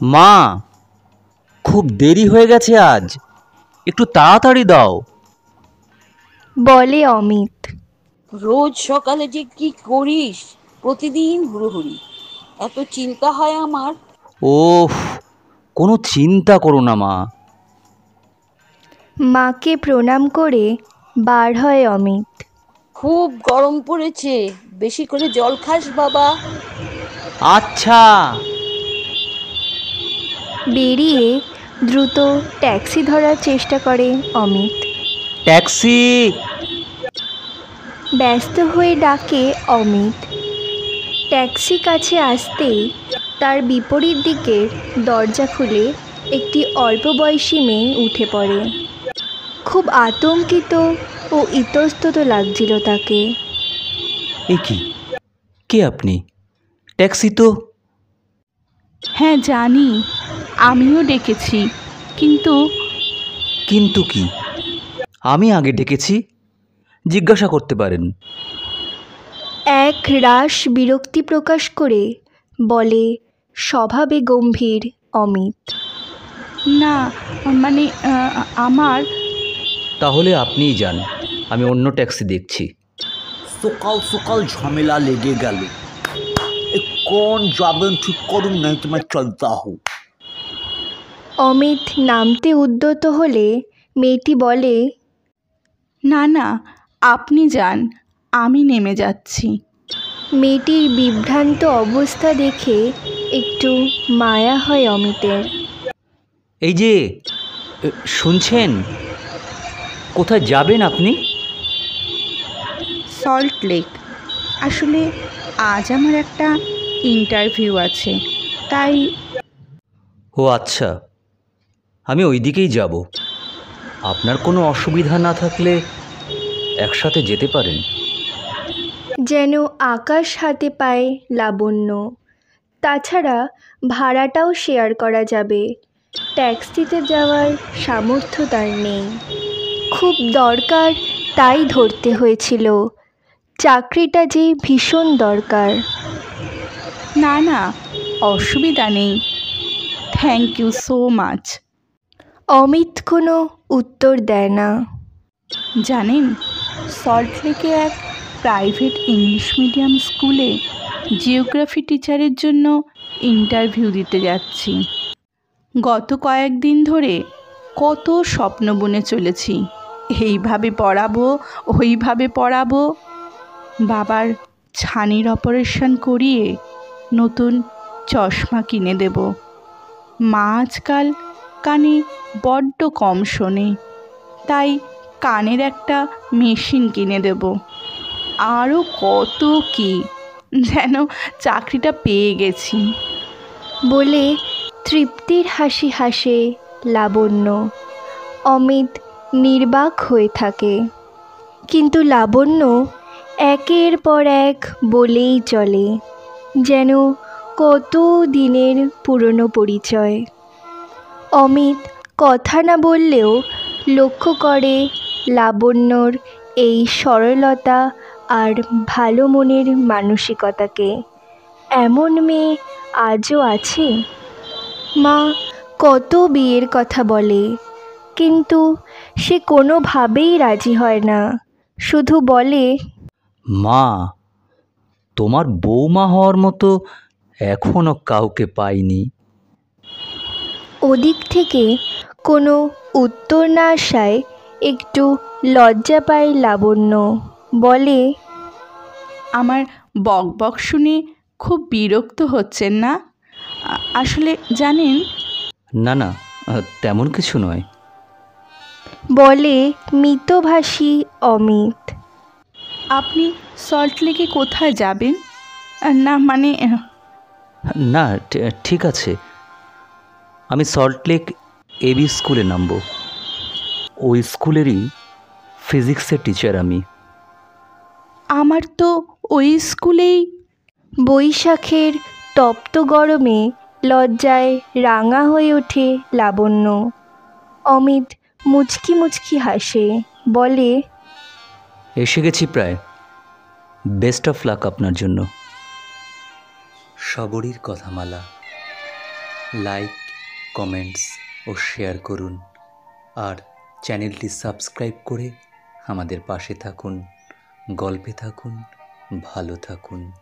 মা, খুব দেরি হয়ে গেছে আজ, একটু তাড়াতাড়ি দাও। বলে অমিত। রোজ সকালে যে কি করিস, প্রতিদিন হুড়োহুড়ি, এত চিন্তা হয় আমার। ওফ, কোনো চিন্তা করো না মা। মাকে প্রণাম করে বার হয় অমিত। খুব গরম পড়েছে, বেশি করে জল খাস বাবা। আচ্ছা। বেরিয়ে দ্রুত ট্যাক্সি ধরার চেষ্টা করে অমিত। ট্যাক্সি। ব্যস্ত হয়ে ডাকে অমিত। ট্যাক্সি কাছে আসতেই তার বিপরীত দিকের দরজা খুলে একটি অল্প বয়সী মেয়ে উঠে পড়ে। খুব আতঙ্কিত ও ইতস্তত লাগছিল তাকে। এ কি, কে আপনি? ট্যাক্সি তো। হ্যাঁ জানি, আমিও ডেকেছি, কিন্তু কিন্তু কি? আমি আগে ডেকেছি, জিজ্ঞাসা করতে পারেন। এক রাশ বিরক্তি প্রকাশ করে বলে স্বভাবে গম্ভীর অমিত। না, মানে আমার। তাহলে আপনিই যান, আমি অন্য ট্যাক্সি দেখছি। সকাল সকাল ঝামেলা লেগে গেল। কোন যাবেন ঠিক করুন, নাই তোমার চলতা হো। অমিত নামতে উদ্যত হলে মেয়েটি বলে, না না, আপনি যান, আমি নেমে যাচ্ছি। মেয়েটির বিভ্রান্ত অবস্থা দেখে একটু মায়া হয় অমিতের। এই যে, শুনছেন? কোথায় যাবেন আপনি? Salt lake. আসলে আজ আমার একটা ইন্টারভিউ আছে, তাই। ও আচ্ছা, আমি ওই দিকেই যাব। আপনার কোনো অসুবিধা না থাকলে একসাথে যেতে পারেন। যেন আকাশ হাতে পায় লাবণ্য। তাছাড়া ভাড়াটাও শেয়ার করা যাবে। ট্যাক্সিতে যাওয়ার সামর্থ্য তার নেই। খুব দরকার, তাই ধরতে হয়েছিল। চাকরিটা যে ভীষণ দরকার। না না, অসুবিধা নেই, thank you so much. Amit কোনো উত্তর দেয় না। জানেন, সল্ট লেকে এক প্রাইভেট ইংলিশ মিডিয়াম স্কুলে জিওগ্রাফি টিচারের জন্য ইন্টারভিউ দিতে যাচ্ছি। গত কয়েকদিন ধরে কত স্বপ্ন বুনে চলেছি, এইভাবে পড়াবো, ওইভাবে পড়াবো। বাবার ছানির অপারেশন করিয়ে নতুন চশমা কিনে দেব। মা আজকাল কানে বড্ড কম শোনে, তাই কানের একটা মেশিন কিনে দেব। আরও কত কি, যেন চাকরিটা পেয়ে গেছি বলে তৃপ্তির হাসি হাসে লাবণ্য। অমিত নির্বাক হয়ে থাকে। কিন্তু লাবণ্য একের পর এক বলেই চলে, যেন কত দিনের পুরনো পরিচয়। অমিত কথা না বললেও লক্ষ্য করে লাবণ্যর এই সরলতা আর ভালো মনের মানসিকতাকে। এমন মেয়ে আজও আছে। মা কত বিয়ের কথা বলে, কিন্তু সে কোনোভাবেই রাজি হয় না। শুধু বলে, মা, তোমার বৌমা হওয়ার মতো এখনো কাউকে পাইনি। ওদিক থেকে কোনো উত্তর না আসায় একটু লজ্জা পায় লাবণ্য। বলে, আমার বক বক শুনে খুব বিরক্ত হচ্ছেন না? আসলে জানেন। না না, তেমন কিছু নয়। বলে মিতভাষী অমিত। আপনি সল্ট লেকে কোথায় যাবেন? না মানে। না, ঠিক আছে, আমি সল্টলেক এবি স্কুলে নামব। ওই স্কুলেরই ফিজিক্সের টিচার আমি। আমার তো ওই স্কুলেই। বৈশাখের তপ্ত গরমে লজ্জায় রাঙা হয়ে ওঠে লাবণ্য। অমিত মুচকি মুচকি হাসে, বলে, এসে গেছি প্রায়। বেস্ট অফ লাক আপনার জন্য। সবরীর কথামালা, লাইক, কমেন্টস ও শেয়ার করুন, আর চ্যানেলটি সাবস্ক্রাইব করে আমাদের পাশে থাকুন। গল্পে থাকুন, ভালো থাকুন।